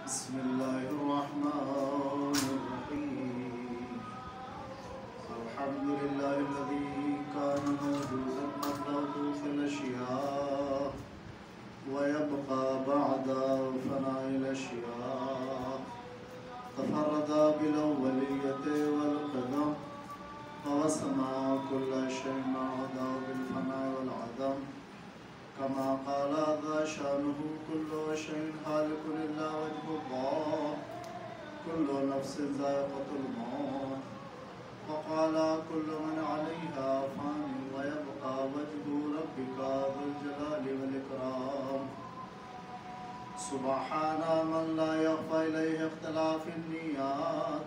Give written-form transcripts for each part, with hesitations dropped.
بسم الله الرحمن الرحيم الحمد لله الذي كان موجودا قبل حدوث الأشياء ويبقى بعد فناء الأشياء تفرد بالأولية والقدم ووسمع كل شيء عدا بالفناء والعدم كما قال ذا شأنه كل شيء هالك إلا وجه الله كل نفس ذائقة الموت وقال كل من عليها فان ويبقى وجه ربك ذو الجلال والإكرام سبحان من لا يخفى إليه اختلاف النيات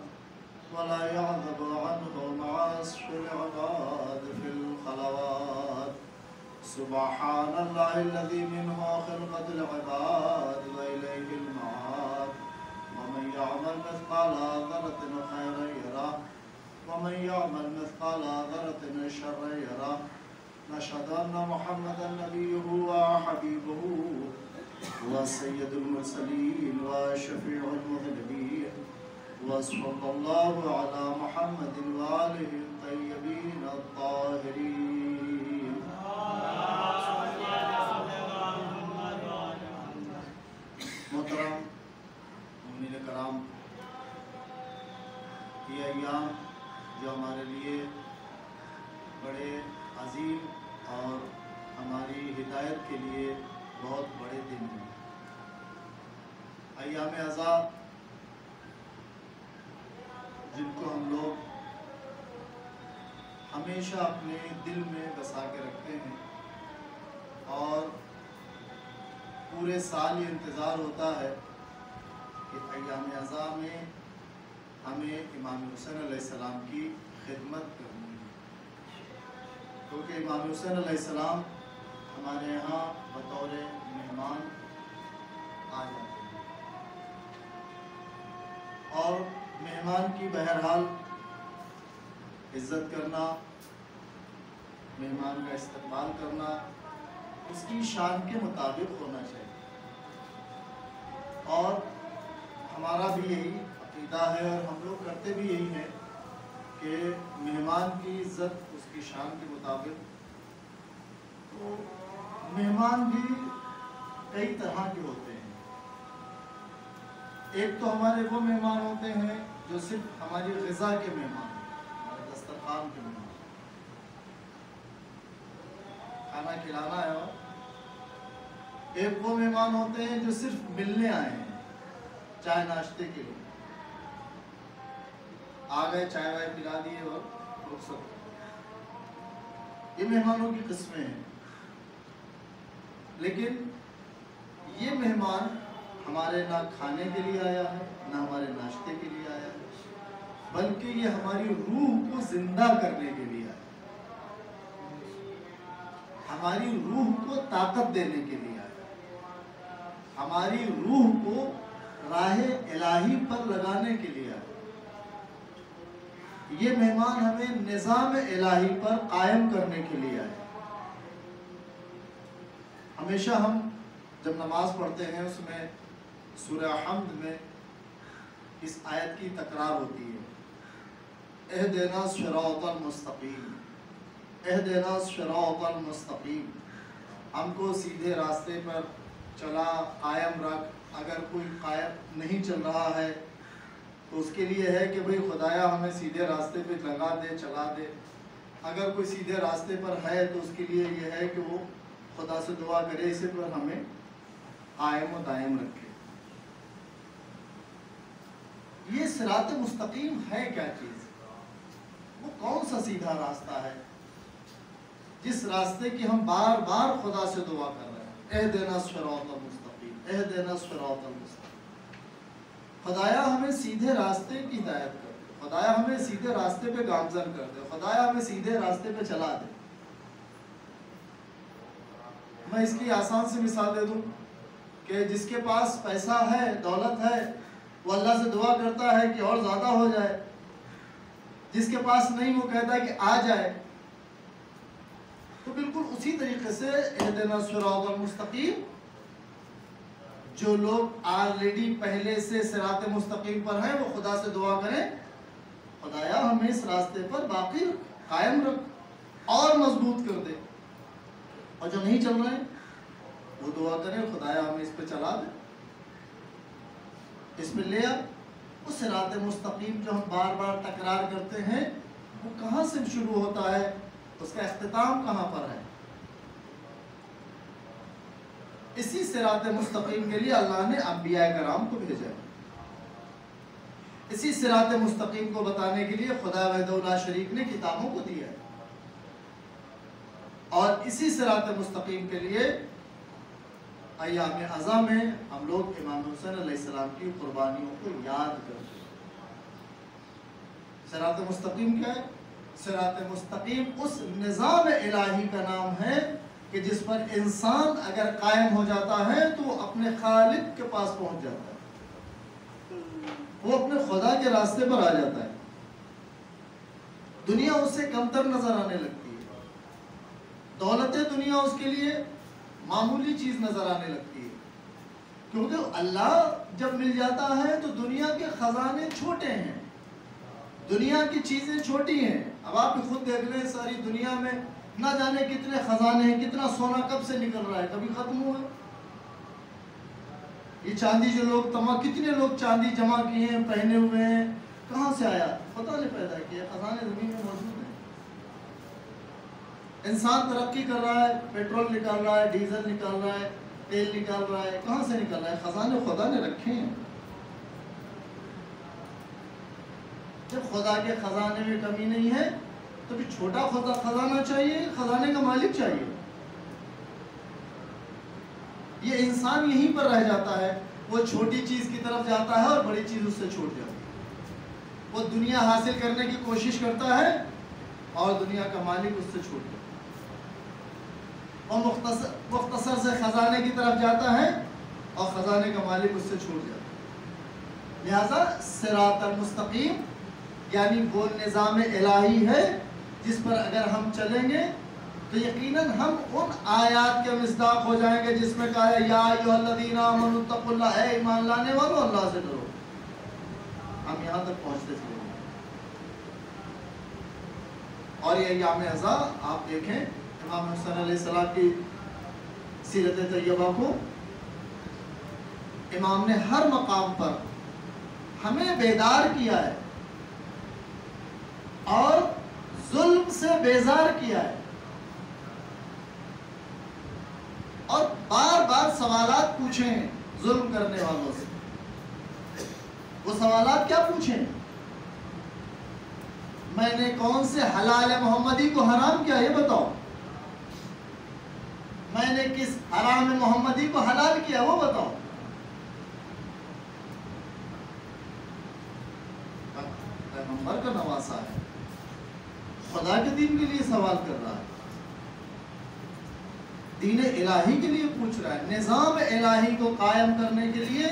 ولا يعذب عنه معاصي العباد في الخلوات سبحان الله الذي منه خلقت العباد وإليه المعاد ومن يعمل مثقال ذرة خيرا يره ومن يعمل مثقال ذرة شرا يره نشهد أن محمدا نبيه وحبيبه وسيد المرسلين وشفيع المذنبين وصلى الله على محمد وآله الطيبين الطاهرين محترم مومنین کرام، یہ ایام جو ہمارے لیے بڑے عظیم اور ہماری ہدایت کے لیے بہت بڑے دن ہیں، ایام عزا جن کو ہم لوگ ہمیشہ اپنے دل میں بسا کے رکھتے ہیں اور پورے سال یہ انتظار ہوتا ہے کہ ایام عزا میں ہمیں امام حسین علیہ السلام کی خدمت کرنی ہے، کیونکہ امام حسین علیہ السلام ہمارے یہاں بطور مہمان آ جاتے ہیں اور مہمان کی بہرحال عزت کرنا، مہمان کا استقبال کرنا اس کی شان کے مطابق ہونا چاہیے، اور ہمارا بھی یہی عقیدہ ہے اور ہم لوگ کرتے بھی یہی ہیں کہ مہمان کی عزت اس کی شان کے مطابق۔ تو مہمان بھی کئی طرح کے ہوتے ہیں، ایک تو ہمارے وہ مہمان ہوتے ہیں جو صرف ہماری غذا کے مہمان ہیں، ہمارے دسترخوان کے مہمان، کھانا کھلانا ہے، اور ایک وہ مہمان ہوتے ہیں جو صرف ملنے آئے ہیں، چائے ناشتے کے لیے آ گئے، چائے وائے پلا دیے اور رخصت۔ یہ مہمانوں کی قسمیں ہیں، لیکن یہ مہمان ہمارے نہ کھانے کے لیے آیا ہے نہ ہمارے ناشتے کے لیے آیا ہے، بلکہ یہ ہماری روح کو زندہ کرنے کے لیے آیا ہے، ہماری روح کو طاقت دینے کے لیے آیا ہے، ہماری روح کو راہ الہی پر لگانے کے لیے آیا ہے۔ یہ مہمان ہمیں نظام الہی پر قائم کرنے کے لیے آیا ہے۔ ہمیشہ ہم جب نماز پڑھتے ہیں اس میں سورہ حمد میں اس آیت کی تکرار ہوتی ہے، اہدنا الصراط المستقیم، اہدنا الصراط المستقیم، ہم کو سیدھے راستے پر چلا قائم رکھ۔ اگر کوئی قائم نہیں چل رہا ہے تو اس کے لیے ہے کہ بھئی خدایا ہمیں سیدھے راستے پہ لگا دے، چلا دے۔ اگر کوئی سیدھے راستے پر ہے تو اس کے لیے یہ ہے کہ وہ خدا سے دعا کرے اسے پر ہمیں قائم و دائم رکھے۔ یہ صراط مستقیم ہے کیا چیز؟ وہ کون سا سیدھا راستہ ہے جس راستے کی ہم بار بار خدا سے دعا کر رہے ہیں، اہدنا الصراط المستقیم، اہدنا الصراط المستقیم۔ خدایا ہمیں سیدھے راستے کی ہدایت کر دے، خدایا ہمیں سیدھے راستے پہ گامزن کر دے، خدایا ہمیں سیدھے راستے پہ چلا دے۔ میں اس کی آسان سی مثال دے دوں کہ جس کے پاس پیسہ ہے، دولت ہے، وہ اللہ سے دعا کرتا ہے کہ اور زیادہ ہو جائے، جس کے پاس نہیں وہ کہتا ہے کہ آ جائے۔ تو بالکل اسی طریقے سے اہدنا الصراط المستقیم جو لوگ آلریڈی پہلے سے صراط مستقیم پر ہیں وہ خدا سے دعا کریں خدایا ہمیں اس راستے پر باقی قائم رکھ اور مضبوط کر دے، اور جو نہیں چل رہے ہیں وہ دعا کریں خدایا ہمیں اس پہ چلا دے، اس پہ لے آ۔ وہ صراط مستقیم جو ہم بار بار تکرار کرتے ہیں وہ کہاں سے شروع ہوتا ہے، اس کا اختتام کہاں پر ہے؟ اسی صراط مستقیم کے لیے اللہ نے انبیاء کرام کو بھیجا ہے، اسی صراط مستقیم کو بتانے کے لیے خدا وحدہ لا شریک نے کتابوں کو دیا ہے، اور اسی صراط مستقیم کے لیے ایام عزا میں ہم لوگ امام حسین علیہ السلام کی قربانیوں کو یاد کرتے ہیں۔ صراط مستقیم کیا ہے؟ صراط مستقیم اس نظام الہی کا نام ہے کہ جس پر انسان اگر قائم ہو جاتا ہے تو وہ اپنے خالق کے پاس پہنچ جاتا ہے، وہ اپنے خدا کے راستے پر آ جاتا ہے، دنیا اس سے کمتر نظر آنے لگتی ہے، دولت دنیا اس کے لیے معمولی چیز نظر آنے لگتی ہے، کیونکہ اللہ جب مل جاتا ہے تو دنیا کے خزانے چھوٹے ہیں، دنیا کی چیزیں چھوٹی ہیں۔ اب آپ بھی خود دیکھ لیں ساری دنیا میں نہ جانے کتنے خزانے ہیں، کتنا سونا کب سے نکل رہا ہے، کبھی ختم ہوا ہے؟ یہ چاندی جو لوگ کتنے لوگ چاندی جمع کیے ہیں، پہنے ہوئے ہیں، کہاں سے آیا؟ پتہ نہیں پیدا کیا، خزانے زمین میں موجود ہیں۔ انسان ترقی کر رہا ہے، پیٹرول نکال رہا ہے، ڈیزل نکال رہا ہے، تیل نکال رہا ہے، کہاں سے نکال رہا ہے؟ خزانے خدا نے رکھے ہیں۔ جب خدا کے خزانے میں کمی نہیں ہے تو بھی چھوٹا خزانہ چاہیے، خزانے کا مالک چاہیے۔ یہ انسان یہیں پر رہ جاتا ہے، وہ چھوٹی چیز کی طرف جاتا ہے اور بڑی چیز اس سے چھوٹ جاتی ہے، وہ دنیا حاصل کرنے کی کوشش کرتا ہے اور دنیا کا مالک اس سے چھوٹ جاتا ہے، وہ مختصر سے خزانے کی طرف جاتا ہے اور خزانے کا مالک اس سے چھوٹ جاتا ہے۔ لہذا صراط المستقیم یعنی وہ نظام الہی ہے جس پر اگر ہم چلیں گے تو یقیناً ہم ان آیات کے مصداق ہو جائیں گے جس میں کہا ہے یا ایھا الذین آمنوا اتقوا اللہ، اے ایمان لانے والو اللہ سے ڈرو۔ ہم یہاں تک پہنچتے تھے، اور یہ ایام عزا آپ دیکھیں امام حسین علیہ السلام کی سیرت طیبہ کو، امام نے ہر مقام پر ہمیں بیدار کیا ہے اور ظلم سے بیزار کیا ہے، اور بار بار سوالات پوچھے ہیں ظلم کرنے والوں سے۔ وہ سوالات کیا پوچھیں؟ میں نے کون سے حلال محمدی کو حرام کیا یہ بتاؤ، میں نے کس حرام محمدی کو حلال کیا وہ بتاؤ۔ پیغمبر کا نواسا ہے، خدا کے دین کے لیے سوال کر رہا ہے، دین الہی کے لیے پوچھ رہا ہے، نظام الہی کو قائم کرنے کے لیے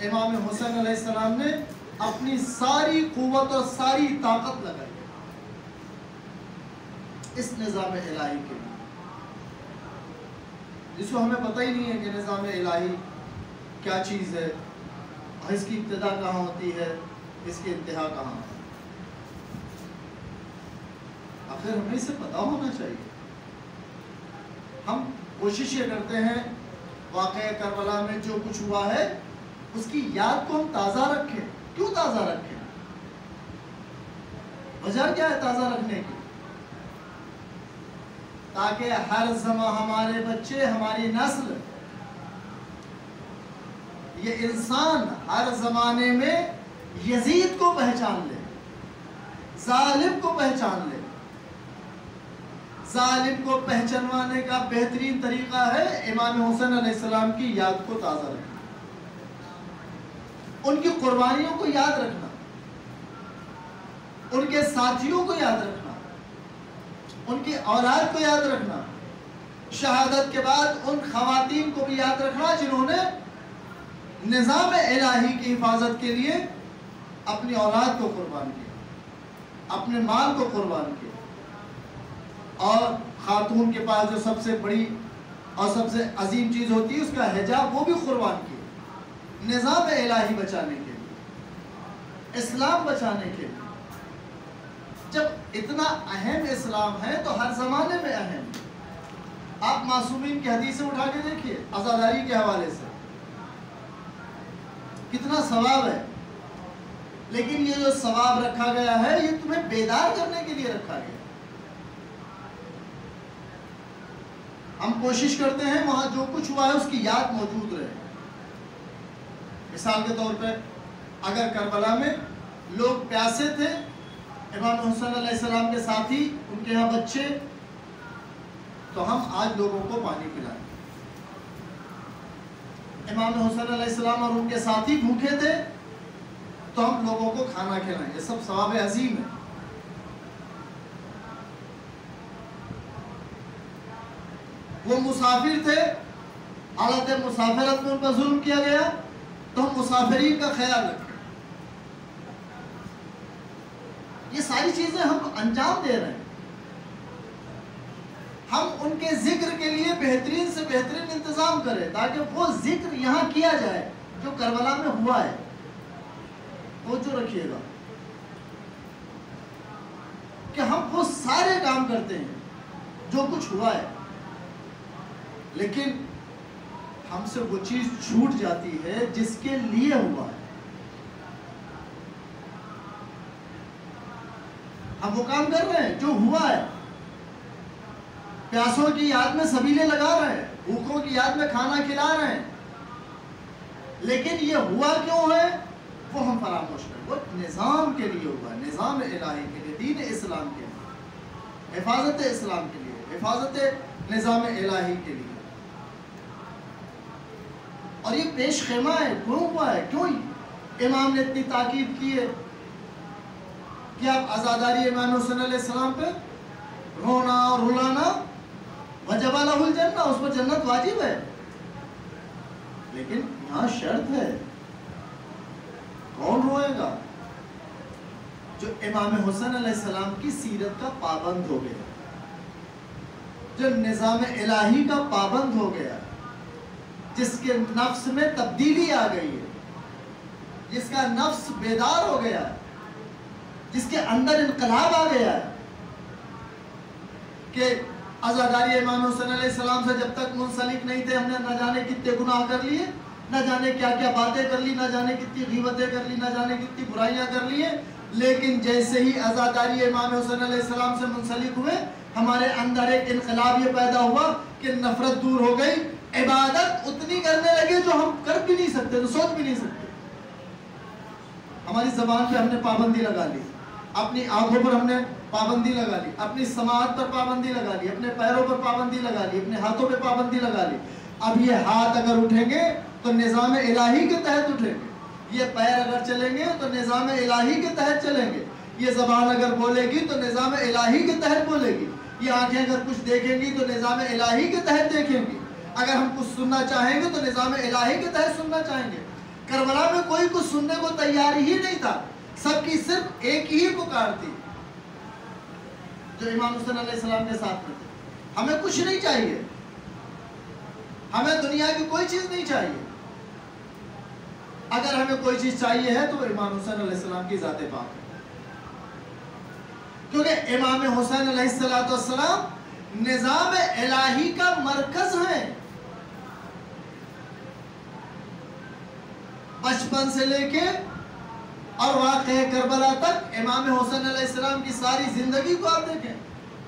امام حسین علیہ السلام نے اپنی ساری قوت اور ساری طاقت لگائی اس نظام الہی کے لیے، جس کو ہمیں پتہ ہی نہیں ہے کہ نظام الہی کیا چیز ہے، اس کی ابتدا کہاں ہوتی ہے، اس کی انتہا کہاں ہے۔ آخر ہمیں اسے پتہ ہونا چاہیے۔ ہم کوشش یہ کرتے ہیں واقعہ کربلا میں جو کچھ ہوا ہے اس کی یاد کو ہم تازہ رکھیں۔ کیوں تازہ رکھیں؟ وجہ کیا ہے تازہ رکھنے کی؟ تاکہ ہر زمان ہمارے بچے، ہماری نسل، یہ انسان ہر زمانے میں یزید کو پہچان لے، ظالم کو پہچان لے۔ ظالم کو پہچانوانے کا بہترین طریقہ ہے امام حسین علیہ السلام کی یاد کو تازہ رکھنا، ان کی قربانیوں کو یاد رکھنا، ان کے ساتھیوں کو یاد رکھنا، ان کی اولاد کو یاد رکھنا، شہادت کے بعد ان خواتین کو بھی یاد رکھنا جنہوں نے نظام الہی کی حفاظت کے لیے اپنی اولاد کو قربان کیا، اپنے مال کو قربان کیا، اور خاتون کے پاس جو سب سے بڑی اور سب سے عظیم چیز ہوتی ہے اس کا حجاب وہ بھی قربان کیا۔ نظام الہی بچانے کے لیے، اسلام بچانے کے لیے۔ جب اتنا اہم اسلام ہے تو ہر زمانے میں اہم ہے۔ آپ معصومین کی حدیثیں اٹھا کے دیکھیے عزاداری کے حوالے سے، کتنا ثواب ہے، لیکن یہ جو ثواب رکھا گیا ہے یہ تمہیں بیدار کرنے کے لیے رکھا گیا۔ ہم کوشش کرتے ہیں وہاں جو کچھ ہوا ہے اس کی یاد موجود رہے۔ مثال کے طور پہ اگر کربلا میں لوگ پیاسے تھے، امام حسین علیہ السلام کے ساتھی، ان کے یہاں بچے، تو ہم آج لوگوں کو پانی پلائیں۔ امام حسین علیہ السلام اور ان کے ساتھی بھوکے تھے تو ہم لوگوں کو کھانا کھلائیں، یہ سب ثواب عظیم ہے۔ وہ مسافر تھے، حالت مسافرت میں ان پر ظلم کیا گیا تو ہم مسافرین کا خیال رکھیں۔ یہ ساری چیزیں ہم انجام دے رہے ہیں۔ ہم ان کے ذکر کے لیے بہترین سے بہترین انتظام کریں تاکہ وہ ذکر یہاں کیا جائے جو کربلا میں ہوا ہے۔ وہ جو رکھیے گا کہ ہم وہ سارے کام کرتے ہیں جو کچھ ہوا ہے، لیکن ہم سے وہ چیز چھوٹ جاتی ہے جس کے لیے ہوا ہے۔ ہم وہ کام کر رہے ہیں جو ہوا ہے، پیاسوں کی یاد میں سبیلے لگا رہے ہیں، بھوکوں کی یاد میں کھانا کھلا رہے ہیں، لیکن یہ ہوا کیوں ہے وہ ہم فراموش کریں۔ وہ نظام کے لیے ہوا ہے، نظام الہی کے لیے، دین اسلام کے لیے، حفاظت اسلام کے لیے، حفاظت نظام الہی کے لیے۔ اور یہ پیش خیمہ ہے، کیوں ہوا ہے، کیوں امام نے اتنی تاکید کی ہے کہ آپ عزاداری امام حسین علیہ السلام پہ رونا اور رلانا وجب لہ الجنہ، اس پر جنت واجب ہے، لیکن یہاں شرط ہے، کون روئے گا؟ جو امام حسین علیہ السلام کی سیرت کا پابند ہو گیا، جو نظام الہی کا پابند ہو گیا، جس کے نفس میں تبدیلی آ گئی ہے، جس کا نفس بیدار ہو گیا ہے، جس کے اندر انقلاب آ گیا ہے کہ عزاداری امام حسین علیہ السلام سے جب تک منسلک نہیں تھے ہم نے نہ جانے کتنے گناہ کر لیے، نہ جانے کیا کیا باتیں کر لی، نہ جانے کتنی غیبتیں کر لی، نہ جانے کتنی برائیاں کر لی ہیں، لیکن جیسے ہی عزاداری امام حسین علیہ السلام سے منسلک ہوئے ہمارے اندر ایک انقلاب یہ پیدا ہوا کہ نفرت دور ہو گئی، عبادت اتنی کرنے لگے جو ہم کر بھی نہیں سکتے، تو سوچ بھی نہیں سکتے۔ ہماری زبان پہ ہم نے پابندی لگا لی، اپنی آنکھوں پر ہم نے پابندی لگا لی، اپنی سماعت پر پابندی لگا لی، اپنے پیروں پر پابندی لگا لی، اپنے ہاتھوں پہ پابندی لگا لی۔ اب یہ ہاتھ اگر اٹھیں گے تو نظام الہی کے تحت اٹھیں گے، یہ پیر اگر چلیں گے تو نظام الہی کے تحت چلیں گے، یہ زبان اگر بولے گی تو نظام الہی کے تحت بولے گی، یہ آنکھیں اگر کچھ دیکھیں گی تو نظام الہی کے تحت دیکھیں گی، اگر ہم کچھ سننا چاہیں گے تو نظام الہی کے تحت سننا چاہیں گے۔ کربلا میں کوئی کچھ سننے کو تیار ہی نہیں تھا، سب کی صرف ایک ہی پکار تھی جو امام حسین علیہ السلام کے ساتھ میں تھے، ہمیں کچھ نہیں چاہیے، ہمیں دنیا کی کوئی چیز نہیں چاہیے، اگر ہمیں کوئی چیز چاہیے ہے تو امام حسین علیہ السلام کی ذات پاک ہے، کیونکہ امام حسین علیہ السلام نظام الہی کا مرکز ہے۔ بچپن سے لے کے اور واقعہ کربلا تک امام حسین علیہ السلام کی ساری زندگی کو آپ دیکھیں،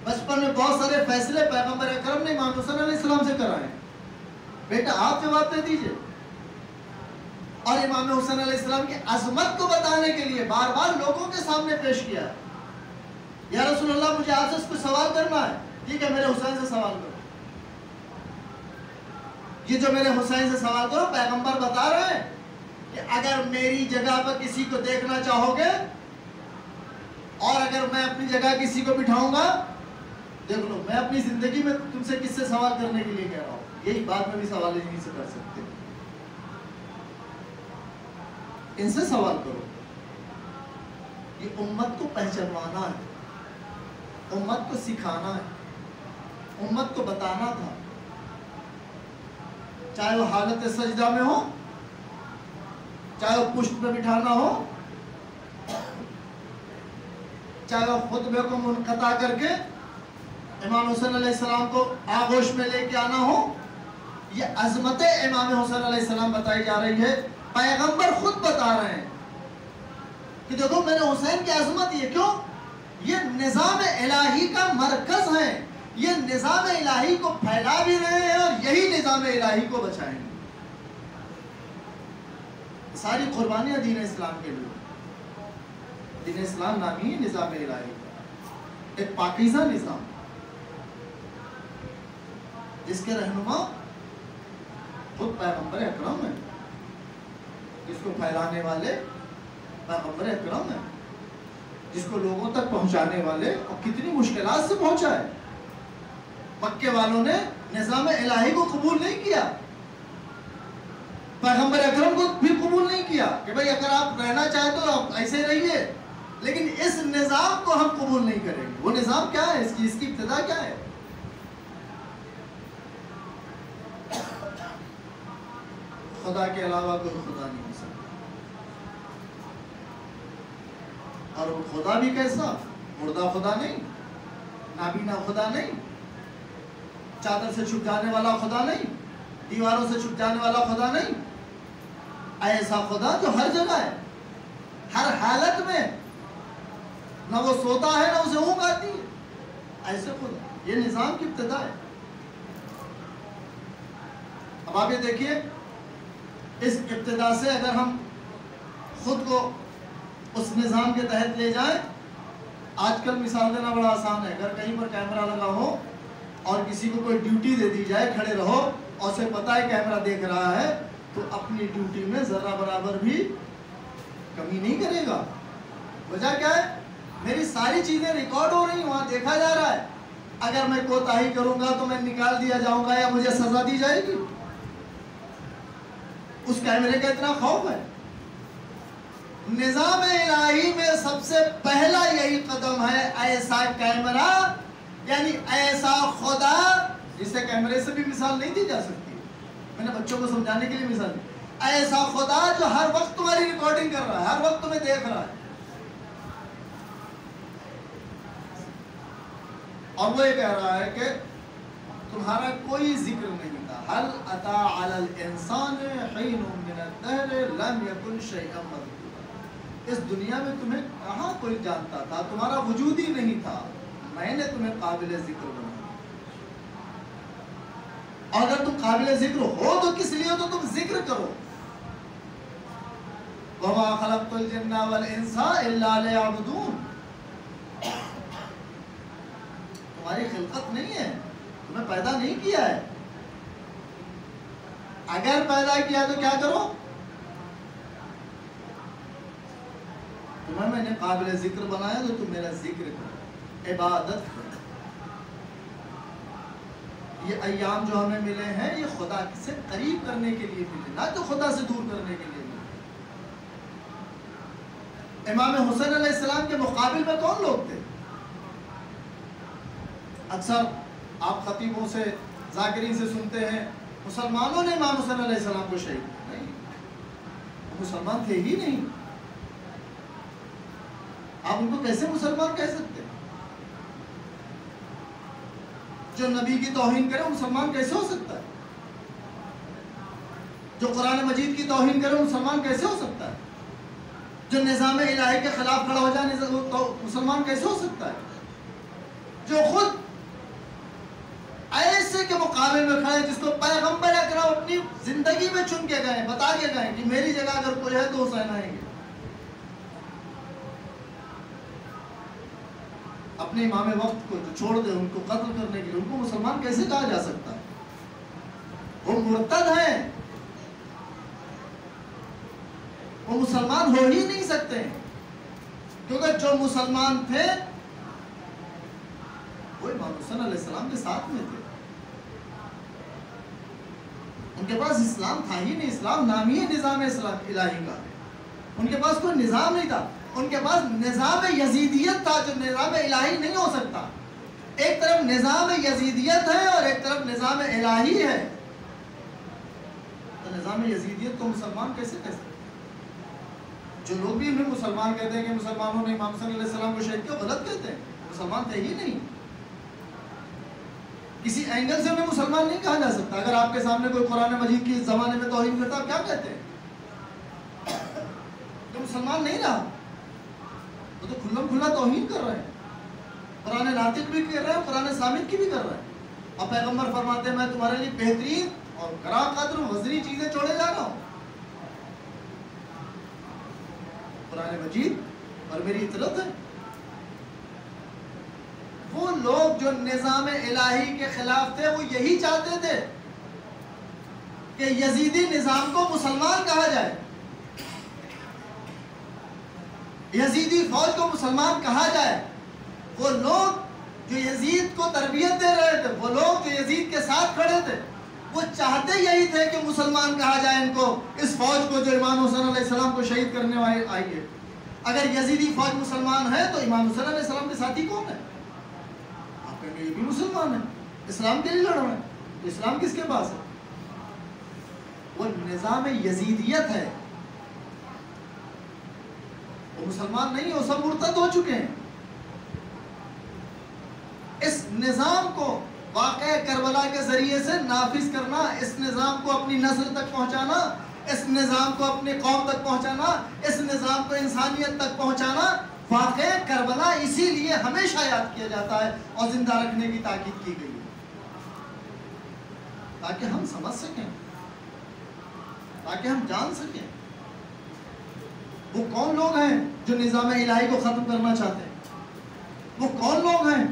بچپن میں بہت سارے فیصلے پیغمبر اکرم نے امام حسین علیہ السلام سے کرائے، بیٹا آپ جواب دے دیجئے، اور امام حسین علیہ السلام کی عظمت کو بتانے کے لیے بار بار لوگوں کے سامنے پیش کیا، یا رسول اللہ مجھے آپ سے کچھ سوال کرنا ہے، ٹھیک ہے میرے حسین سے سوال کرو، یہ جو میرے حسین سے سوال کرو، پیغمبر بتا رہے ہیں کہ اگر میری جگہ پر کسی کو دیکھنا چاہو گے اور اگر میں اپنی جگہ کسی کو بٹھاؤں گا، دیکھ لو میں اپنی زندگی میں تم سے کس سے سوال کرنے کے لیے کہہ رہا ہوں، یہی بات میں بھی سوال نہیں سے کر سکتے، ان سے سوال کرو۔ یہ امت کو پہچانوانا ہے، امت کو سکھانا ہے، امت کو بتانا تھا، چاہے وہ حالت سجدہ میں ہو چاہے وہ پشت پہ بٹھانا ہو، چاہے وہ خطبے کو منقطع کر کے امام حسین علیہ السلام کو آغوش میں لے کے آنا ہو، یہ عظمت امام حسین علیہ السلام بتائی جا رہی ہے۔ پیغمبر خود بتا رہے ہیں کہ دیکھو میرے حسین کی عظمت، یہ کیوں؟ یہ نظام الہی کا مرکز ہے، یہ نظام الہی کو پھیلا بھی رہے ہیں اور یہی نظام الہی کو بچائیں گے۔ ساری قربانیاں دین اسلام کے لیے۔ دین اسلام نامی نظام الہی کا ایک پاکیزہ نظام، جس کے رہنما خود پیغمبر اکرم ہیں، جس کو پھیلانے والے پیغمبر اکرم ہیں، جس کو لوگوں تک پہنچانے والے، اور کتنی مشکلات سے پہنچا ہے۔ مکے والوں نے نظام الہی کو قبول نہیں کیا، پیغمبر اکرم کو بھی قبول نہیں کیا کہ بھئی اگر آپ رہنا چاہیں تو آپ ایسے رہیے، لیکن اس نظام کو ہم قبول نہیں کریں گے۔ وہ نظام کیا ہے؟ اس کی ابتدا کیا ہے؟ خدا کے علاوہ کوئی خدا نہیں ہو سکتا، اور وہ خدا بھی کیسا؟ مردہ خدا نہیں، نابینا خدا نہیں، چادر سے چھپ جانے والا خدا نہیں، دیواروں سے چھپ جانے والا خدا نہیں، ایسا خدا جو ہر جگہ ہے، ہر حالت میں، نہ وہ سوتا ہے نہ اسے اونگ آتی ہے، ایسے خدا۔ یہ نظام کی ابتدا ہے۔ اب آپ یہ دیکھیے، اس ابتدا سے اگر ہم خود کو اس نظام کے تحت لے جائیں، آج کل مثال دینا بڑا آسان ہے۔ اگر کہیں پر کیمرہ لگا ہو اور کسی کو کوئی ڈیوٹی دے دی جائے، کھڑے رہو، اور اسے پتہ ہے کیمرہ دیکھ رہا ہے، تو اپنی ڈیوٹی میں ذرہ برابر بھی کمی نہیں کرے گا۔ وجہ کیا ہے؟ میری ساری چیزیں ریکارڈ ہو رہی ہیں، وہاں دیکھا جا رہا ہے۔ اگر میں کوتاہی کروں گا تو میں نکال دیا جاؤں گا یا مجھے سزا دی جائے گی۔ اس کیمرے کا اتنا خوف ہے۔ نظام الہی میں سب سے پہلا یہی قدم ہے، ایسا کیمرہ، یعنی ایسا خدا جسے کیمرے سے بھی مثال نہیں دی جا سکتی۔ میں نے بچوں کو سمجھانے کے لیے مثال دی، ایسا خدا جو ہر وقت تمہاری ریکارڈنگ کر رہا ہے، ہر وقت تمہیں دیکھ رہا ہے، اور وہ یہ کہہ رہا ہے کہ تمہارا کوئی ذکر نہیں تھا۔ هل اتى على الانسان حين من الدهر لم يكن شيئا مذكورا۔ اس دنیا میں تمہیں کہاں کوئی جانتا تھا، تمہارا وجود ہی نہیں تھا، میں نے تمہیں قابل ذکر بنایا۔ اور اگر تم قابل ذکر ہو تو کس لیے؟ تو تم ذکر کرو۔ وَمَا خَلَقْتُ الْجِنَّ وَالْإِنسَ إِلَّا لِيَعْبُدُونَ۔ تمہاری خلقت نہیں ہے، تمہیں پیدا نہیں کیا ہے۔ اگر پیدا کیا تو کیا کرو؟ تمہیں میں نے قابل ذکر بنایا تو تم میرا ذکر کرو، عبادت کرو۔ یہ ایام جو ہمیں ملے ہیں یہ خدا سے قریب کرنے کے لیے ملے، نہ تو خدا سے دور کرنے کے لیے ملے۔ امام حسین علیہ السلام کے مقابل میں کون لوگ تھے؟ اکثر آپ خطیبوں سے، ذاکرین سے سنتے ہیں مسلمانوں نے امام حسین علیہ السلام کو شہید کیا۔ نہیں، وہ مسلمان تھے ہی نہیں۔ آپ ان کو کیسے مسلمان کہہ سکتے ہیں؟ جو نبی کی توہین کرے وہ مسلمان کیسے ہو سکتا ہے؟ جو قرآن مجید کی توہین کرے وہ مسلمان کیسے ہو سکتا ہے؟ جو نظام الہی کے خلاف کھڑا ہو جائے تو مسلمان کیسے ہو سکتا ہے؟ جو خود ایسے کے مقابل میں کھڑے جس کو پیغمبر اکرم اپنی زندگی میں چن کے گئے، بتا کے گئے کہ میری جگہ اگر کوئی ہے تو حسین آئیں گے، اپنے امام وقت کو جو چھوڑ دے ان کو قتل کرنے کے لیے، ان کو مسلمان کیسے کہا جا سکتا ہے؟ وہ مرتد ہیں، وہ مسلمان ہو ہی نہیں سکتے، کیونکہ جو مسلمان تھے وہ امام حسین علیہ السلام کے ساتھ میں تھے۔ ان کے پاس اسلام تھا ہی نہیں، اسلام نام ہی نظام اسلام الہی کا، ان کے پاس کوئی نظام نہیں تھا، ان کے پاس نظام یزیدیت تھا جو نظام الہی نہیں ہو سکتا۔ ایک طرف نظام یزیدیت ہے اور ایک طرف نظام الہی ہے، تو نظام یزیدیت کو مسلمان کیسے کہہ سکتے؟ جو لوگ بھی انہیں مسلمان کہتے ہیں کہ مسلمانوں نے امام حسین علیہ السلام کو شہید کیا، غلط کہتے ہیں، مسلمان تھے ہی نہیں. کسی اینگل سے انہیں مسلمان نہیں کہا جا سکتا. اگر آپ کے سامنے کوئی قرآن مجید کی اس زمانے میں توہین کرتا، آپ کیا کہتے ہیں؟ جو مسلمان نہیں رہا، وہ تو کھلم کھلا توہین کر رہے ہیں. قرآن ناطق بھی کر رہے ہیں، قرآن صامت کی بھی کر رہے ہیں. اور پیغمبر فرماتے ہیں میں تمہارے لیے بہترین اور گراں قدر وزنی چیزیں چھوڑے جا رہا ہوں، قرآن مجید اور میری اطاعت ہے. وہ لوگ جو نظام الہی کے خلاف تھے وہ یہی چاہتے تھے کہ یزیدی نظام کو مسلمان کہا جائے، یزیدی فوج کو مسلمان کہا جائے. وہ لوگ جو یزید کو تربیت دے رہے تھے، وہ لوگ جو یزید کے ساتھ کھڑے تھے، وہ چاہتے یہی تھے کہ مسلمان کہا جائے ان کو، اس فوج کو جو امام حسین علیہ السلام کو شہید کرنے آئی ہے. اگر یزیدی فوج مسلمان ہے تو امام حسین علیہ السلام کے ساتھی کون ہے؟ آپ کہیں گے یہ بھی مسلمان ہے، اسلام کے لیے لڑ رہے ہیں. تو اسلام کس کے پاس ہے؟ وہ نظام یزیدیت ہے. وہ مسلمان نہیں، وہ سب مرتد ہو چکے ہیں. اس نظام کو واقعہ کربلا کے ذریعے سے نافذ کرنا، اس نظام کو اپنی نسل تک پہنچانا، اس نظام کو اپنی قوم تک پہنچانا، اس نظام کو انسانیت تک پہنچانا، واقعہ کربلا اسی لیے ہمیشہ یاد کیا جاتا ہے اور زندہ رکھنے کی تاکید کی گئی ہے، تاکہ ہم سمجھ سکیں، تاکہ ہم جان سکیں وہ کون لوگ ہیں جو نظام الہی کو ختم کرنا چاہتے ہیں. وہ کون لوگ ہیں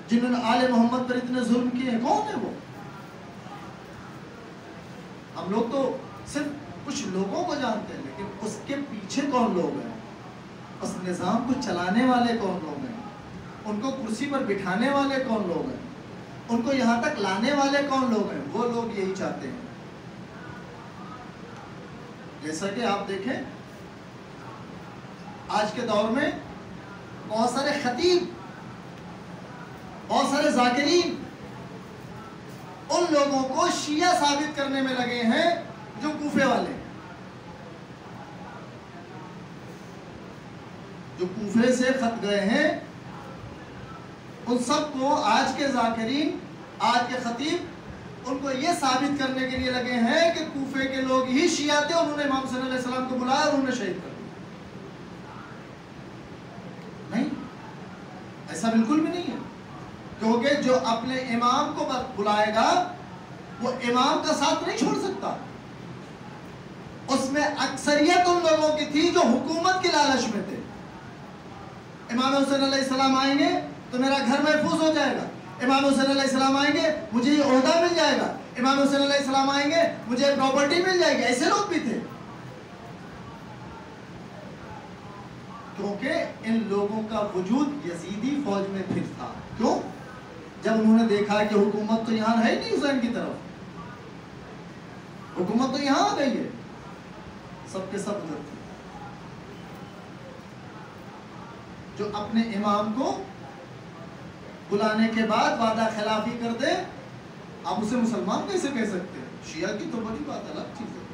جنہوں نے آل محمد پر اتنے ظلم کیے ہیں؟ کون ہیں وہ؟ ہم لوگ تو صرف کچھ لوگوں کو جانتے ہیں، لیکن اس کے پیچھے کون لوگ ہیں، اس نظام کو چلانے والے کون لوگ ہیں، ان کو کرسی پر بٹھانے والے کون لوگ ہیں، ان کو یہاں تک لانے والے کون لوگ ہیں؟ وہ لوگ یہی چاہتے ہیں. جیسا کہ آپ دیکھیں آج کے دور میں بہت سارے خطیب، بہت سارے ذاکرین ان لوگوں کو شیعہ ثابت کرنے میں لگے ہیں جو کوفے والے، جو کوفے سے خط گئے ہیں. ان سب کو آج کے ذاکرین، آج کے خطیب ان کو یہ ثابت کرنے کے لیے لگے ہیں کہ کوفے کے لوگ ہی شیعہ تھے، انہوں نے امام حسین علیہ السلام کو بلایا اور انہوں نے شہید کر دیا. نہیں، ایسا بالکل بھی نہیں ہے. کیونکہ جو اپنے امام کو بلائے گا وہ امام کا ساتھ نہیں چھوڑ سکتا. اس میں اکثریت ان لوگوں کی تھی جو حکومت کے لالچ میں تھے. امام حسین علیہ السلام آئیں گے تو میرا گھر محفوظ ہو جائے گا، امام حسین علیہ السلام آئیں گے مجھے یہ عہدہ مل جائے گا، امام حسین علیہ السلام آئیں گے مجھے پراپرٹی مل جائے گی. ایسے لوگ بھی تھے. کیونکہ ان لوگوں کا وجود یزیدی فوج میں پھر تھا. کیوں؟ جب انہوں نے دیکھا کہ حکومت تو یہاں ہے نہیں حسین کی طرف، حکومت تو یہاں آ گئی ہے، سب کے سب ادھر تھے. جو اپنے امام کو بلانے کے بعد وعدہ خلافی کر دے، آپ اسے مسلمان کیسے کہہ سکتے ہیں؟ شیعہ کی تو بڑی بات الگ چیز ہے،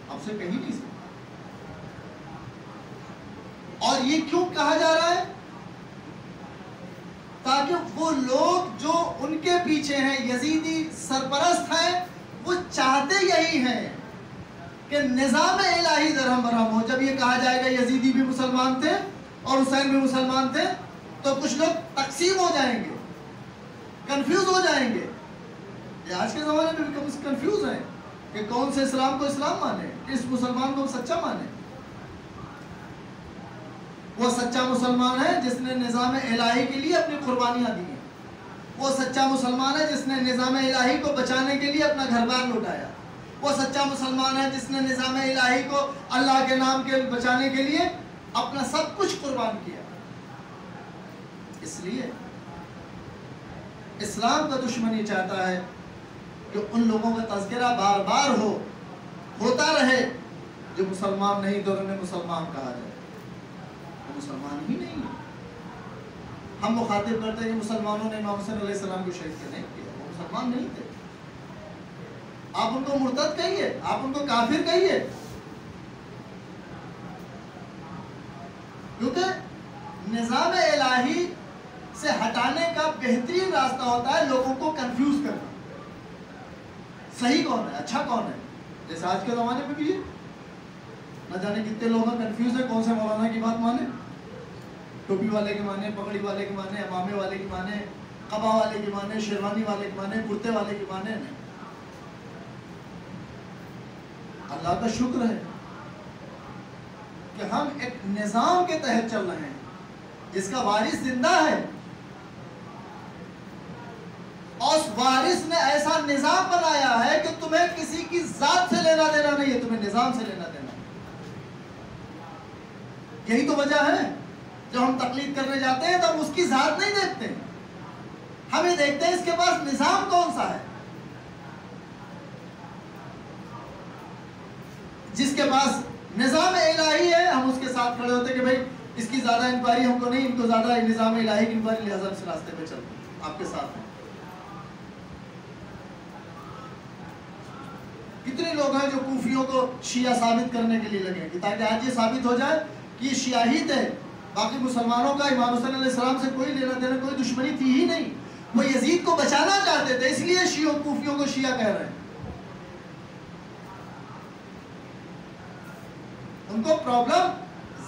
آپ سے کہیں نہیں سکتے. اور یہ کیوں کہا جا رہا ہے؟ تاکہ وہ لوگ جو ان کے پیچھے ہیں، یزیدی سرپرست ہیں، وہ چاہتے یہی ہیں کہ نظام الہی درہم برہم ہو. جب یہ کہا جائے گا یزیدی بھی مسلمان تھے اور حسین بھی مسلمان تھے تو کچھ لوگ تقسیم ہو جائیں گے، کنفیوز ہو جائیں گے. یہ آج کے زمانے میں بھی کنفیوز ہیں کہ کون سے اسلام کو اسلام مانے، کس مسلمان کو سچا مانے. وہ سچا مسلمان ہے جس نے نظام الہی کے لیے اپنی قربانیاں دی ہیں. وہ سچا مسلمان ہے جس نے نظام الہی کو بچانے کے لیے اپنا گھر بار لوٹایا. وہ سچا مسلمان ہے جس نے نظام الہی کو اللہ کے نام کے بچانے کے لیے اپنا سب کچھ قربان کیا. اس لیے اسلام کا دشمن یہ چاہتا ہے کہ ان لوگوں کا تذکرہ بار بار ہوتا رہے جو مسلمان نہیں تو انہیں مسلمان کہا جائے. وہ مسلمان ہی نہیں ہے. ہم مخاطب کرتے ہیں کہ مسلمانوں نے امام حسین علیہ السلام کو شہید نہیں کیا، وہ مسلمان نہیں تھے. آپ ان کو مرتد کہیے، آپ ان کو کافر کہیے، کیونکہ نظام الہی سے ہٹانے کا بہترین راستہ ہوتا ہے لوگوں کو کنفیوز کرنا، صحیح کون ہے، اچھا کون ہے. جیسے آج کے زمانے میں بھی ہے، نہ جانے کتنے لوگ کنفیوز ہیں کون سے مولانا کی بات مانے، ٹوپی والے کی مانے، پگڑی والے کی مانے، امامے والے کی مانے، قبا والے کی مانے، شیروانی والے کی مانے، کرتے والے کی مانے. نہیں، اللہ کا شکر ہے کہ ہم ایک نظام کے تحت چل رہے ہیں جس کا وارث زندہ ہے، اور اس وارث نے ایسا نظام بنایا ہے کہ تمہیں کسی کی ذات سے لینا دینا نہیں ہے، تمہیں نظام سے لینا دینا ہے. یہی تو وجہ ہے جب ہم تقلید کرنے جاتے ہیں تو ہم اس کی ذات نہیں دیکھتے، ہمیں دیکھتے ہیں اس کے پاس نظام کون سا ہے. جس کے پاس نظام الہی ہے ہم اس کے ساتھ کھڑے ہوتے ہیں کہ بھائی اس کی زیادہ انکوائری ہم کو نہیں، ان کو زیادہ نظام الہی کی انکوائری، لہذا اس راستے پہ چلتے ہیں، آپ کے ساتھ ہیں. کتنے لوگ ہیں جو کوفیوں کو شیعہ ثابت کرنے کے لیے لگے ہیں تاکہ آج یہ ثابت ہو جائے کہ یہ شیعیت ہے، باقی مسلمانوں کا امام حسین علیہ السلام سے کوئی لینا دینا، کوئی دشمنی تھی ہی نہیں، وہ یزید کو بچانا چاہتے تھے، اس لیے شیعوں کوفیوں کو شیعہ کہہ رہے ہیں. ان کو پرابلم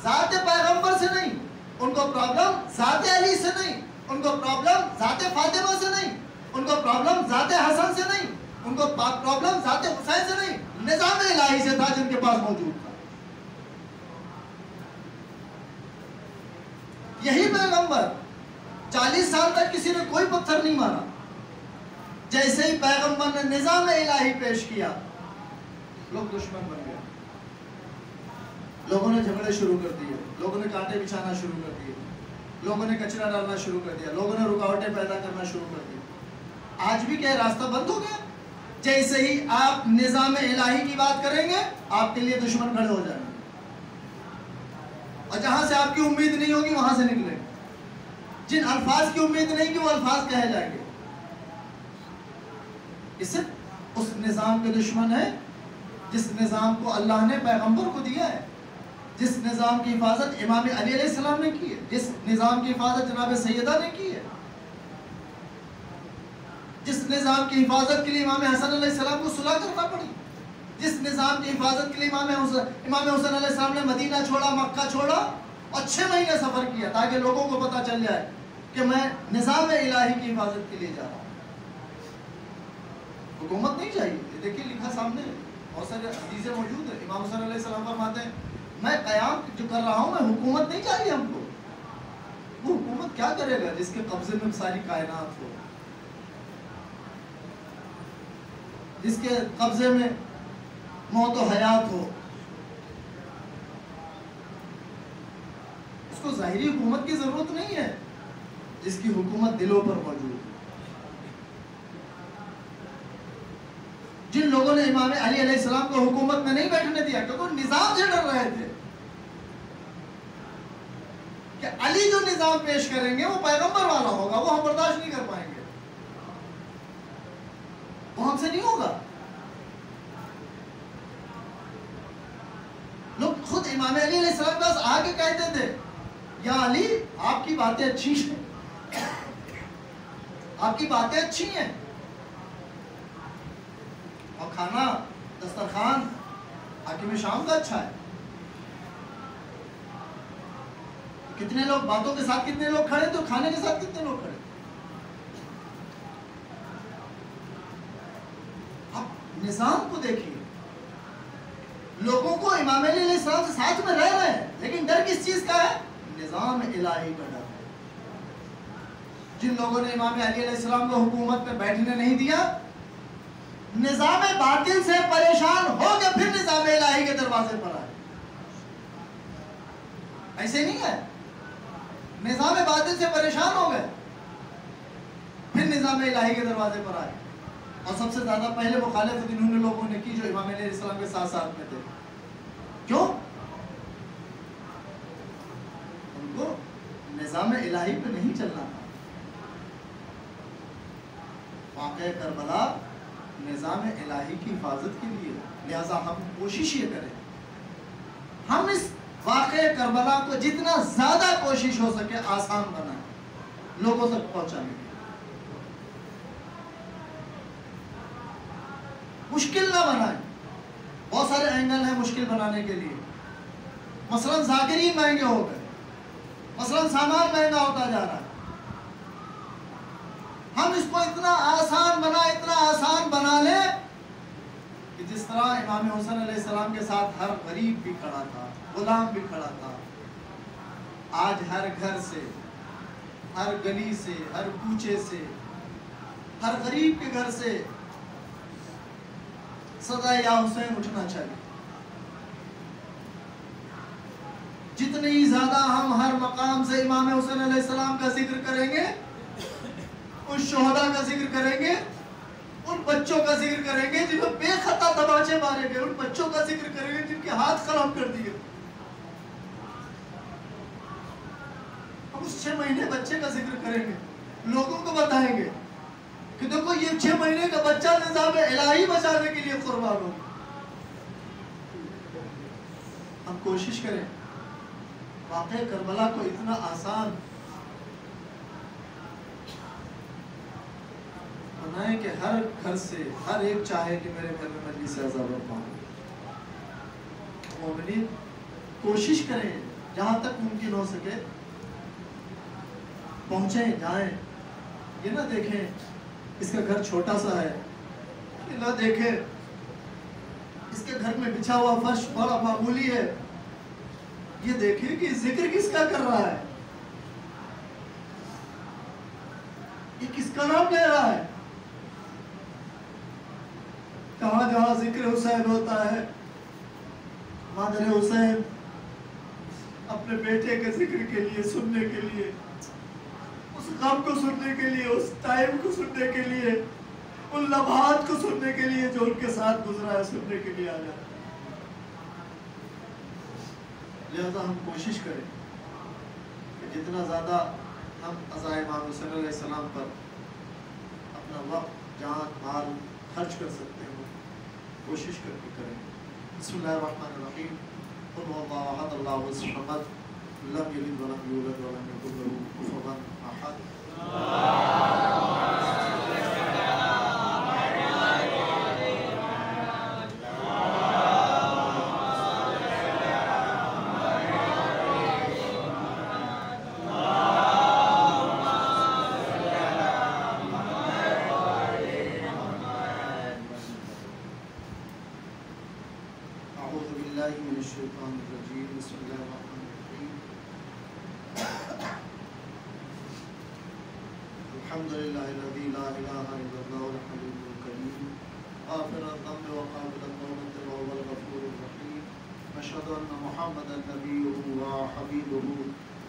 ذات پیغمبر سے نہیں، ان کو پرابلم ذات علی سے نہیں، ان کو پرابلم ذات فاطمہ سے نہیں، ان کو پرابلم ذات حسن سے نہیں، ان کو پرابلم ذات حسین سے نہیں، نظام الہی سے تھا جن کے پاس موجود تھا. یہی پیغمبر 40 سال تک کسی نے کوئی پتھر نہیں مارا، جیسے ہی پیغمبر نے نظام الہی پیش کیا لوگ دشمن بن گئے، لوگوں نے جھگڑے شروع کر دیے، لوگوں نے کانٹے بچھانا شروع کر دیے، لوگوں نے کچرا ڈالنا شروع کر دیا، لوگوں نے رکاوٹیں پیدا کرنا شروع کر دی. آج بھی کیا راستہ بند ہو گیا؟ جیسے ہی آپ نظام الہی کی بات کریں گے آپ کے لیے دشمن کھڑے ہو جائیں گے، اور جہاں سے آپ کی امید نہیں ہوگی وہاں سے نکلیں گے. جن الفاظ کی امید نہیں کی وہ الفاظ کہے جائیں گے. اس سے اس نظام کے دشمن ہے جس نظام کو اللہ نے پیغمبر کو دیا ہے، جس نظام کی حفاظت امام علی علیہ السلام نے کی ہے، جس نظام کی حفاظت جناب سیدہ نے کی ہے، جس نظام کی حفاظت کے لیے امام حسن علیہ السلام کو صلح کرنا پڑی، جس نظام کی حفاظت کے لیے امام حسن علیہ السلام نے مدینہ چھوڑا، مکہ چھوڑا اور 6 مہینے سفر کیا تاکہ لوگوں کو پتہ چل جائے کہ میں نظام الہی کی حفاظت کے لیے جا رہا ہوں. حکومت نہیں چاہیے، یہ دیکھیے لکھا سامنے ہے، بہت سارے حدیثیں موجود ہیں. امام حسن علیہ السلام فرماتے ہیں میں قیام جو کر رہا ہوں میں حکومت نہیں چاہیے ہم کو. وہ حکومت کیا کرے گا جس کے قبضے میں ساری کائنات ہو، جس کے قبضے میں موت و حیات ہو. اس کو ظاہری حکومت کی ضرورت نہیں ہے، جس کی حکومت دلوں پر موجود ہے. جن لوگوں نے امام علی علیہ السلام کو حکومت میں نہیں بیٹھنے دیا کیونکہ وہ نظام سے ڈر رہے تھے کہ علی جو نظام پیش کریں گے وہ پیغمبر والا ہوگا، وہ ہم برداشت نہیں کر پائیں گے، وہ ہم سے نہیں ہوگا. لوگ خود امام علی علیہ السلام کے پاس آ کے کہتے تھے یا علی آپ کی باتیں اچھی ہیں، آپ کی باتیں اچھی ہیں، اور کھانا دسترخوان حاکم شام کا اچھا ہے. کتنے لوگ باتوں کے ساتھ کتنے لوگ کھڑے تو کھانے کے ساتھ کتنے لوگ کھڑے. اب نظام کو دیکھیے، لوگوں کو امام علی علیہ السلام سے ساتھ میں رہ رہے ہیں لیکن ڈر کس چیز کا ہے؟ نظام الہی کا ڈر ہے. جن لوگوں نے امام علی علیہ السلام کو حکومت میں بیٹھنے نہیں دیا، نظام باطل سے پریشان ہو کے پھر نظام الہی کے دروازے پر آئے. ایسے نہیں ہے، نظام باطل سے پریشان ہو گئے پھر نظام الہی کے دروازے پر آئے. اور سب سے زیادہ پہلے مخالفت انہوں نے لوگوں نے کی جو امام علیہ السلام کے ساتھ ساتھ میں تھے. کیوں؟ ان کو نظام الہی پہ نہیں چلنا تھا. واقعہ کربلا نظام الہی کی حفاظت کے لیے، لہٰذا ہم کوشش یہ کریں، ہم اس واقعہ کربلا کو جتنا زیادہ کوشش ہو سکے آسان بنائیں، لوگوں تک پہنچانے کی، مشکل نہ بنائیں۔ بہت سارے اینگل ہیں مشکل بنانے کے لیے، مثلا ذاکرین مہنگے ہو گئے، مثلا سامان مہنگا ہوتا جا رہا ہے، ہم اس کو اتنا آسان بنا لیں کہ جس طرح امام حسن علیہ السلام کے ساتھ ہر غریب بھی کھڑا تھا، غلام بھی کھڑا تھا، آج ہر گھر سے، ہر گلی سے، ہر کوچے سے، ہر غریب کے گھر سے صدا یا حسین اٹھنا چاہیے۔ جتنی زیادہ ہم ہر مقام سے امام حسین علیہ السلام کا ذکر کریں گے، ان شہداء کا ذکر کریں گے، ان بچوں کا ذکر کریں گے جنہیں بے خطا تماچے مارے گئے، ان بچوں کا ذکر کریں گے جن کے ہاتھ قلم کر دیے، ہم اس 6 مہینے بچے کا ذکر کریں گے، لوگوں کو بتائیں گے کہ دیکھو یہ 6 مہینے کا بچہ نظام الہی بچانے کے لیے قربان ہو۔ ہم کوشش کریں واقعہ کربلا کو اتنا آسان بنائیں کہ ہر گھر سے ہر ایک چاہے کہ میرے گھر میں مجلس اعظم برپا ہو۔ مومنین کوشش کریں جہاں تک ممکن ہو سکے پہنچیں، جائیں، یہ نہ دیکھیں اس کا گھر چھوٹا سا ہے، یہ نہ دیکھیں اس کے گھر میں بچھا ہوا فرش بڑا معمولی ہے، یہ دیکھیں کہ ذکر کس کا کر رہا ہے، یہ کس کا نام لے رہا ہے۔ کہاں جہاں ذکر حسین ہوتا ہے، مادر حسین اپنے بیٹے کے ذکر کے لیے، سننے کے لیے، اس غم کو سننے کے لیے، اس ٹائم کو سننے کے لیے، ان لمحات کو سننے کے لیے جو ان کے ساتھ گزرا ہے، سننے کے لیے آ جاتا ہے۔ لہذا ہم کوشش کریں کہ جتنا زیادہ ہم عزائے امام حسین علیہ السلام پر اپنا وقت، جان، مال خرچ کر سکتے ہیں، کوشش کر کے کریں۔ بسم اللہ الرحمن الرحیم، قل هو اللہ احد اللہ الصمد لم یلد ولم یولد ولم یکن له کفوا احد۔ اعوذ باللہ من الشیطان الرجیم، بسم اللہ الرحمن الرحیم، الحمد للہ الذی لا الہ الا اللہ الحلیم الکریم، غافر الذنب وقابل التوبۃ وهو الغفور الرحیم، اشہد ان محمدا نبیہ وحبیبہ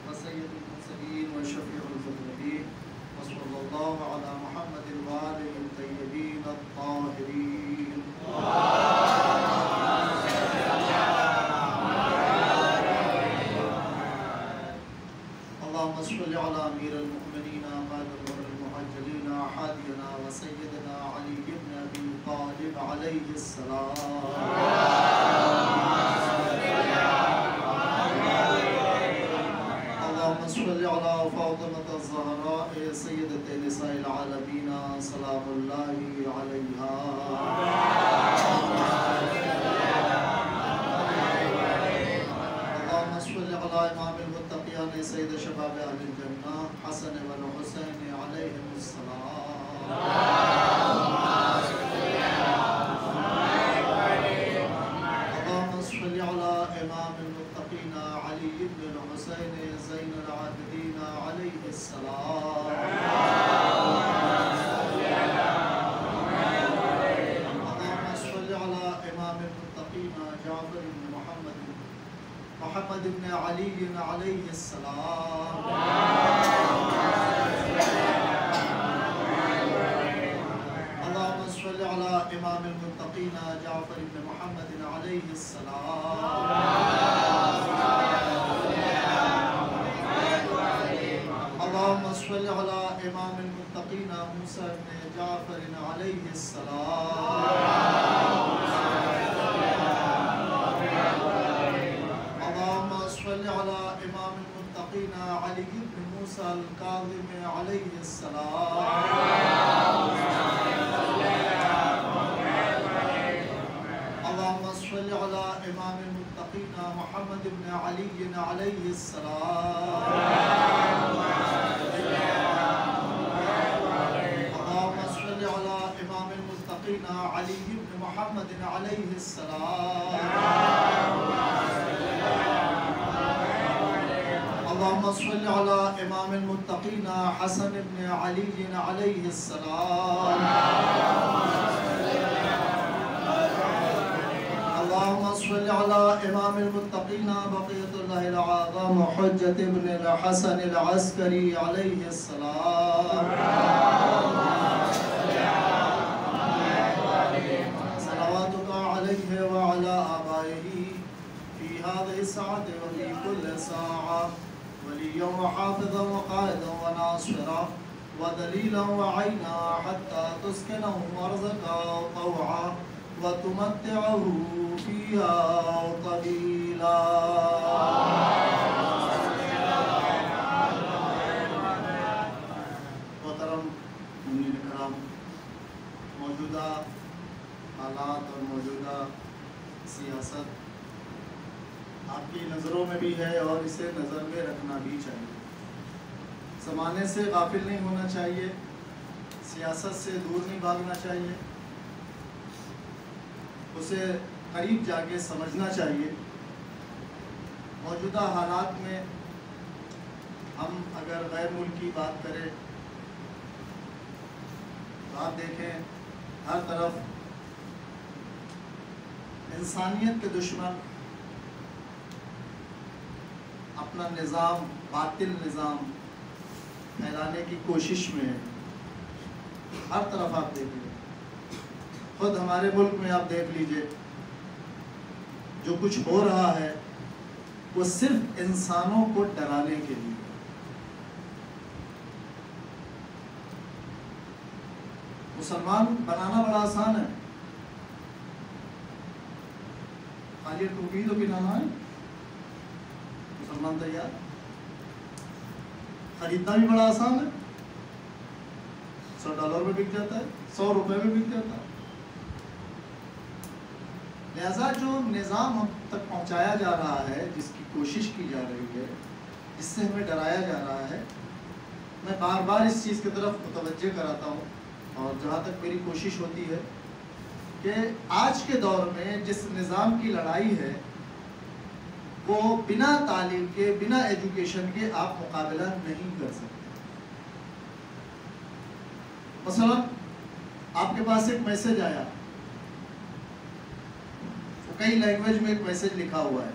وسید المرسلین وشفیع المذنبین، وصلی اللہ علی محمد وآلہ الطیبین الطاہرین۔ اللهم صل على امير المؤمنين قائد المهاجرين حادينا وسيدنا علي بن ابي طالب عليه السلام، اللهم صل على فاطمة الزهراء سيدة نساء العالمين سلام الله عليها، صلی علی امام المتقین سید شباب اہل الجنہ حسن والحسین علیہم السلام، اللہم صلی علی امام المتقین علی بن الحسین زین العابدین علیہ السلام، اللہم صلی علی امام المتقین جعفر بن محمد بن علی علیہ السلام، اللہم صل علی امام المتقین جعفر بن محمد علیہ السلام، اللہم صل علی امام المتقین المتقین موسیٰ بن جعفر علیہ السلام اللہم صل علی امام المتقین علی بن موسیٰ الکاظم علیہ السلام اللہم صل علی امام المتقین محمد بن علی علیہ السلام اللہم صل علی امام المتقین علی بن محمد علیہ السلام اللہم صل علی امام المتقین حسن بن علی علیہ السلام اللہم صل علی امام المتقین بقیۃ اللہ العظم حجت بن الحسن العسکری علیہ السلام صلواتک علیہ وعلی آبائہ فی هذه الساعة وفی کل ساعة وليا وحافظا وقائدا وناصرا ودليلا وعينا حتى تسكنه أرضك طوعا وتمتعه فيها طويلا. محترم مؤمنین کرام، موجودہ حالات اور موجودہ سیاست آپ کی نظروں میں بھی ہے اور اسے نظر میں رکھنا بھی چاہیے. زمانے سے غافل نہیں ہونا چاہیے، سیاست سے دور نہیں بھاگنا چاہیے، اسے قریب جا کے سمجھنا چاہیے. موجودہ حالات میں ہم اگر غیر ملک کی بات کریں تو آپ دیکھیں ہر طرف انسانیت کے دشمن اپنا نظام، باطل نظام پھیلانے کی کوشش میں ہے. ہر طرف آپ دیکھیں، خود ہمارے ملک میں آپ دیکھ لیجئے جو کچھ ہو رہا ہے وہ صرف انسانوں کو ڈرانے کے لیے. مسلمان بنانا بڑا آسان ہے، خالی ٹوپی تو پہنانا ہے. مسلمان تیار، خریدنا بھی بڑا آسان ہے، $100 میں بک جاتا ہے، $100 میں بک جاتا ہے. لہذا جو نظام ہم تک پہنچایا جا رہا ہے، جس کی کوشش کی جا رہی ہے، جس سے ہمیں ڈرایا جا رہا ہے، میں بار بار اس چیز کی طرف متوجہ کراتا ہوں. اور جہاں تک میری کوشش ہوتی ہے کہ آج کے دور میں جس نظام کی لڑائی ہے وہ بنا تعلیم کے، بنا ایجوکیشن کے آپ مقابلہ نہیں کر سکتے. مثلا آپ کے پاس ایک میسج آیا، کئی لینگویج میں ایک میسج لکھا ہوا ہے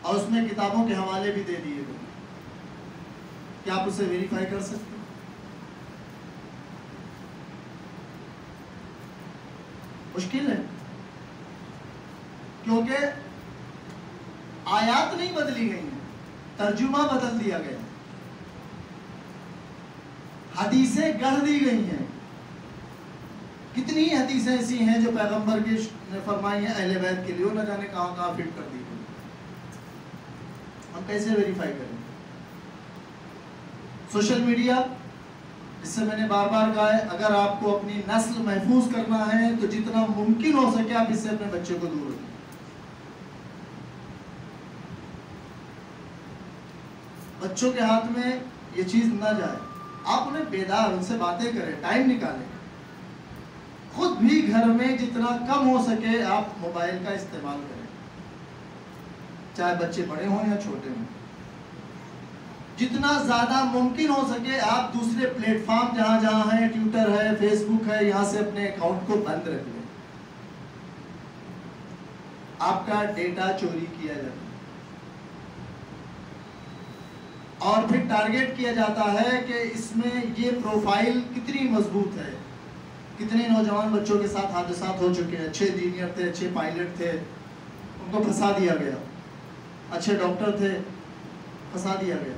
اور اس میں کتابوں کے حوالے بھی دے دیے گئے. کیا آپ اسے ویریفائی کر سکتے ہیں؟ مشکل ہے، کیونکہ آیات نہیں بدلی گئی ہیں، ترجمہ بدل دیا گیا، حدیثیں گڑھ دی گئی ہیں. کتنی حدیثیں ایسی ہیں جو پیغمبر کے نے فرمائی ہیں اہل بیت کے لیے، نہ جانے کہاں کہاں فٹ کر دی گئی. ہم کیسے ویریفائی کریں؟ سوشل میڈیا، جس سے میں نے بار بار کہا ہے، اگر آپ کو اپنی نسل محفوظ کرنا ہے تو جتنا ممکن ہو سکے آپ اس سے اپنے بچے کو دور رکھیں. بچوں کے ہاتھ میں یہ چیز نہ جائے. آپ انہیں بیدار، ان سے باتیں کریں، ٹائم نکالیں. خود بھی گھر میں جتنا کم ہو سکے آپ موبائل کا استعمال کریں، چاہے بچے بڑے ہوں یا چھوٹے ہوں. جتنا زیادہ ممکن ہو سکے آپ دوسرے پلیٹ فارم جہاں جہاں ہیں، ٹویٹر ہے، فیس بک ہے، یہاں سے اپنے اکاؤنٹ کو بند رکھ لیں. آپ کا ڈیٹا چوری کیا جاتا ہے اور پھر ٹارگیٹ کیا جاتا ہے کہ اس میں یہ پروفائل کتنی مضبوط ہے. کتنے نوجوان بچوں کے ساتھ حادثات ہو چکے ہیں، اچھے انجینئر تھے، اچھے پائلٹ تھے، ان کو پھنسا دیا گیا. اچھے ڈاکٹر تھے، پھنسا دیا گیا.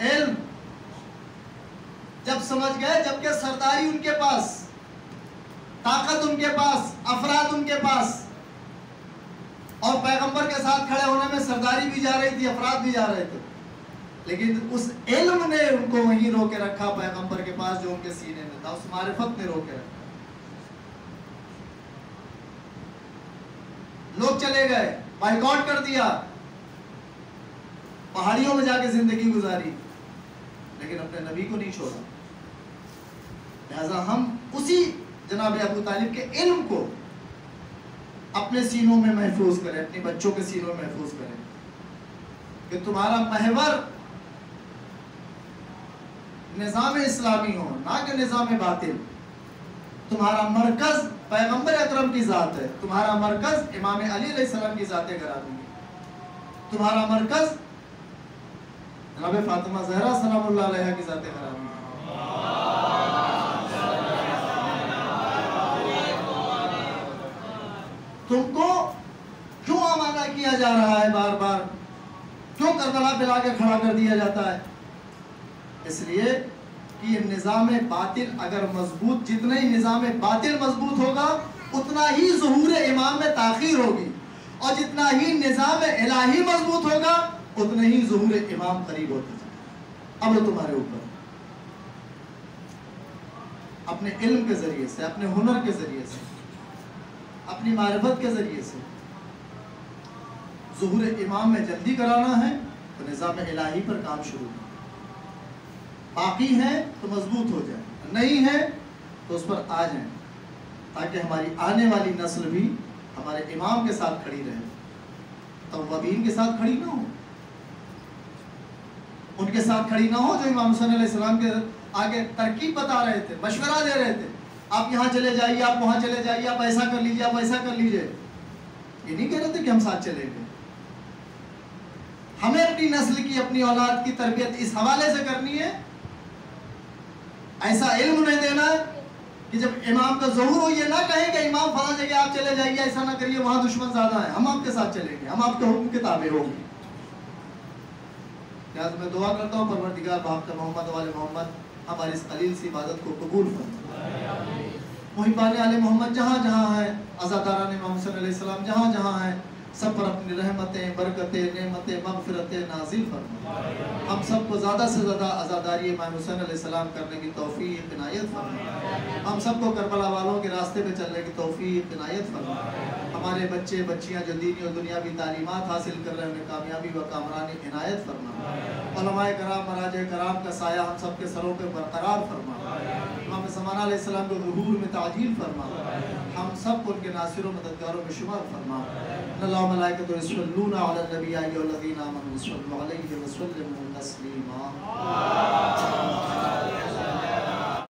علم جب سمجھ گئے، جبکہ سرداری ان کے پاس، طاقت ان کے پاس، افراد ان کے پاس، اور پیغمبر کے ساتھ کھڑے ہونے میں سرداری بھی جا رہی تھی، افراد بھی جا رہے تھے، لیکن اس علم نے ان کو وہیں رو کے رکھا پیغمبر کے پاس جو ان کے سینے میں تھا، اس معرفت نے رو کے رکھا. لوگ چلے گئے، بائیکاٹ کر دیا، پہاڑیوں میں جا کے زندگی گزاری، لیکن اپنے نبی کو نہیں چھوڑا. لہذا ہم اسی جناب ابو طالب کے علم کو اپنے سینوں میں محفوظ کریں، اپنے بچوں کے سینوں میں محفوظ کریں، کہ تمہارا محور نظام اسلامی ہو، نہ کہ نظام باطل. تمہارا مرکز پیغمبر اکرم کی ذات ہے، تمہارا مرکز امام علی علیہ السلام کی ذات گرامی ہے، تمہارا مرکز جناب فاطمہ زہرا سلام اللہ علیہ کی ذات گرامی ہے. تم کو کیوں آمادہ کیا جا رہا ہے بار بار؟ کیوں کربلا پہ لا کے کھڑا کر دیا جاتا ہے؟ اس لیے کہ یہ نظام باطل اگر مضبوط، جتنا ہی نظام باطل مضبوط ہوگا اتنا ہی ظہور امام میں تاخیر ہوگی، اور جتنا ہی نظام الہی مضبوط ہوگا اتنا ہی ظہور امام قریب ہوتا جائے. اب وہ تمہارے اوپر اپنے علم کے ذریعے سے، اپنے ہنر کے ذریعے سے، اپنی معرفت کے ذریعے سے ظہور امام میں جلدی کرانا ہے تو نظام الہی پر کام شروع ہے. باقی ہیں تو مضبوط ہو جائیں، نہیں ہے تو اس پر آ جائیں، تاکہ ہماری آنے والی نسل بھی ہمارے امام کے ساتھ کھڑی رہے، توابین کے ساتھ کھڑی نہ ہو، ان کے ساتھ کھڑی نہ ہو جو امام حسین علیہ السلام کے آگے ترکیب بتا رہے تھے، مشورہ دے رہے تھے، آپ یہاں چلے جائیے، آپ وہاں چلے جائیے، آپ ایسا کر لیجیے، آپ ایسا کر لیجیے. یہ نہیں کہہ رہے تھے کہ ہم ساتھ چلیں گے. ہمیں اپنی نسل کی، اپنی اولاد کی تربیت اس حوالے سے کرنی ہے، ایسا علم انہیں دینا ہے کہ جب امام کا ظہور ہو یہ نہ کہیں کہ امام فلاں جگہ آپ چلے جائیے، ایسا نہ کریے، وہاں دشمن زیادہ ہیں، ہم آپ کے ساتھ چلیں گے، ہم آپ کے حکم کے تابع ہوں گے. لہٰذا میں دعا کرتا ہوں پروردگار بحق محمد والے محمد ہماری اس قلیل سی عبادت کو قبول فرمائے. محبان آل محمد جہاں جہاں ہیں، عزاداران امام حسین علیہ السلام جہاں جہاں ہیں، سب پر اپنی رحمتیں، برکتیں، نعمتیں، مغفرتیں نازل فرمائے. ہم سب کو زیادہ سے زیادہ عزاداری امام حسین علیہ السلام کرنے کی توفیق عنایت فرمائے. ہم سب کو کربلا والوں کے راستے پہ چلنے کی توفیق عنایت فرمائے. ہمارے بچے بچیاں جو دینی اور دنیاوی تعلیمات حاصل کر رہے ہیں انہیں کامیابی و کامرانی عنایت فرمائے. علماء کرام، مراجع کرام کا سایہ ہم سب کے سروں پہ برقرار فرمائے. امام زمانہ علیہ السلام کے ظہور میں تعجیل فرمائے. ہم سب کو ان کے ناصروں مددگاروں میں شمار فرمائے. اللہ و ملائکۃ یصلون علی النبی یا ایھا الذین آمنوا صلوا علیہ وسلموا تسلیما.